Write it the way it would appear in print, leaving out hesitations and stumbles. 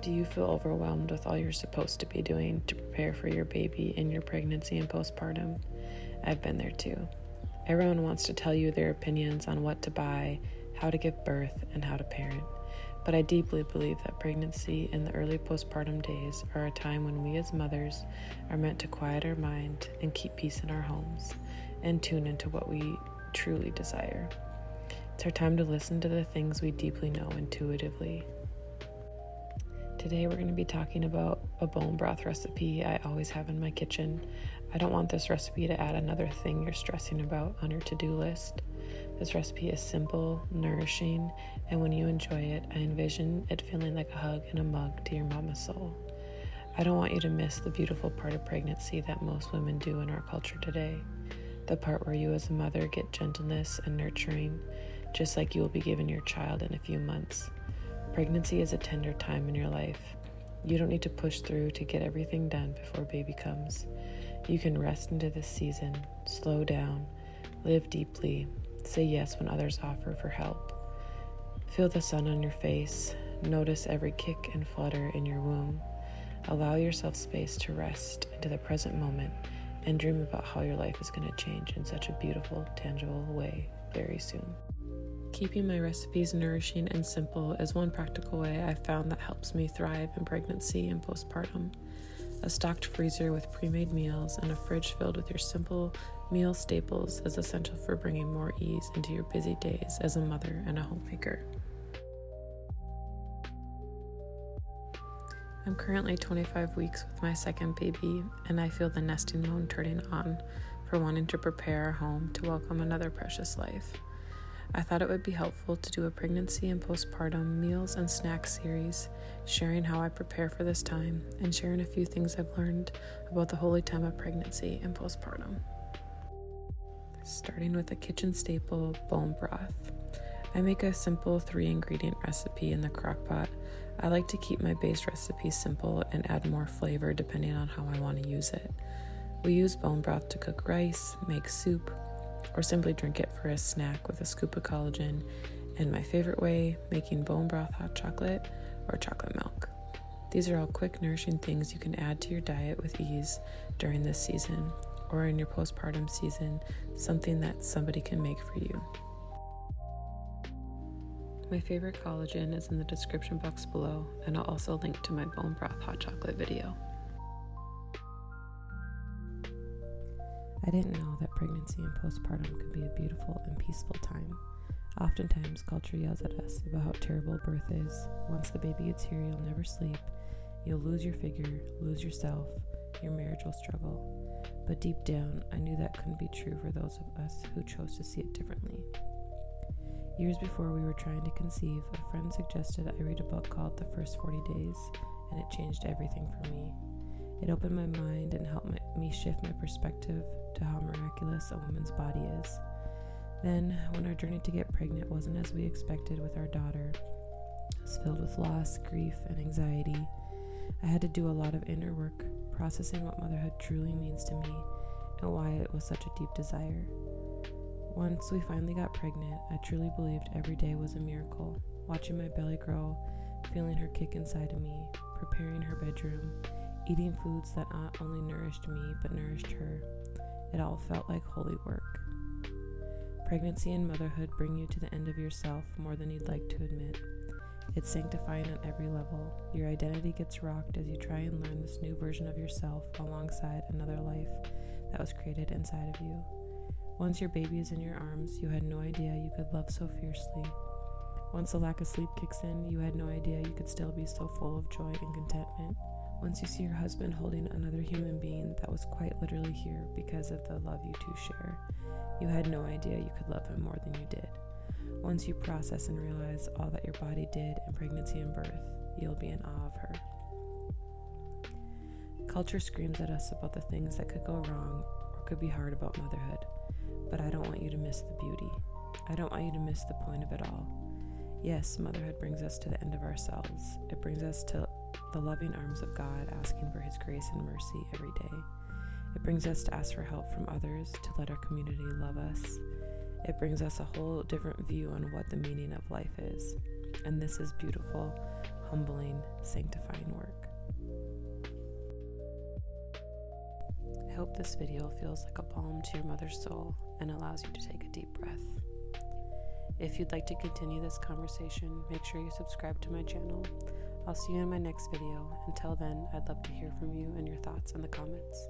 Do you feel overwhelmed with all you're supposed to be doing to prepare for your baby in your pregnancy and postpartum? I've been there too. Everyone wants to tell you their opinions on what to buy, how to give birth, and how to parent. But I deeply believe that pregnancy and the early postpartum days are a time when we as mothers are meant to quiet our mind and keep peace in our homes and tune into what we truly desire. It's our time to listen to the things we deeply know intuitively. Today we're going to be talking about a bone broth recipe I always have in my kitchen. I don't want this recipe to add another thing you're stressing about on your to-do list. This recipe is simple, nourishing, and when you enjoy it, I envision it feeling like a hug in a mug to your mama's soul. I don't want you to miss the beautiful part of pregnancy that most women do in our culture today. The part where you as a mother get gentleness and nurturing, just like you will be given your child in a few months. Pregnancy is a tender time in your life. You don't need to push through to get everything done before baby comes. You can rest into this season, slow down, live deeply, say yes when others offer for help. Feel the sun on your face, notice every kick and flutter in your womb. Allow yourself space to rest into the present moment and dream about how your life is going to change in such a beautiful, tangible way very soon. Keeping my recipes nourishing and simple is one practical way I've found that helps me thrive in pregnancy and postpartum. A stocked freezer with pre-made meals and a fridge filled with your simple meal staples is essential for bringing more ease into your busy days as a mother and a homemaker. I'm currently 25 weeks with my second baby, and I feel the nesting mode turning on for wanting to prepare our home to welcome another precious life. I thought it would be helpful to do a pregnancy and postpartum meals and snacks series, sharing how I prepare for this time and sharing a few things I've learned about the holy time of pregnancy and postpartum. Starting with a kitchen staple, bone broth. I make a simple 3-ingredient recipe in the crock pot. I like to keep my base recipe simple and add more flavor depending on how I want to use it. We use bone broth to cook rice, make soup, or simply drink it for a snack with a scoop of collagen, and my favorite way, making bone broth hot chocolate or chocolate milk. These are all quick, nourishing things you can add to your diet with ease during this season, or in your postpartum season, something that somebody can make for you. My favorite collagen is in the description box below, and I'll also link to my bone broth hot chocolate video. I didn't know that pregnancy and postpartum could be a beautiful and peaceful time. Oftentimes, culture yells at us about how terrible birth is. Once the baby gets here, you'll never sleep. You'll lose your figure, lose yourself, your marriage will struggle. But deep down, I knew that couldn't be true for those of us who chose to see it differently. Years before we were trying to conceive, a friend suggested I read a book called The First 40 Days, and it changed everything for me. It opened my mind and helped me shift my perspective to how miraculous a woman's body is. Then, when our journey to get pregnant wasn't as we expected with our daughter, it was filled with loss, grief, and anxiety. I had to do a lot of inner work, processing what motherhood truly means to me and why it was such a deep desire. Once we finally got pregnant, I truly believed every day was a miracle. Watching my belly grow, feeling her kick inside of me, preparing her bedroom, eating foods that not only nourished me but nourished her. It all felt like holy work. Pregnancy and motherhood bring you to the end of yourself more than you'd like to admit. It's sanctifying on every level. Your identity gets rocked as you try and learn this new version of yourself alongside another life that was created inside of you. Once your baby is in your arms, you had no idea you could love so fiercely. Once the lack of sleep kicks in, you had no idea you could still be so full of joy and contentment. Once you see your husband holding another human being that was quite literally here because of the love you two share, you had no idea you could love him more than you did. Once you process and realize all that your body did in pregnancy and birth, you'll be in awe of her. Culture screams at us about the things that could go wrong or could be hard about motherhood, but I don't want you to miss the beauty. I don't want you to miss the point of it all. Yes, motherhood brings us to the end of ourselves. It brings us to the loving arms of God, asking for His grace and mercy every day. It brings us to ask for help from others, to let our community love us. It brings us a whole different view on what the meaning of life is. And this is beautiful, humbling, sanctifying work. I hope this video feels like a balm to your mother's soul and allows you to take a deep breath. If you'd like to continue this conversation, make sure you subscribe to my channel. I'll see you in my next video. Until then, I'd love to hear from you and your thoughts in the comments.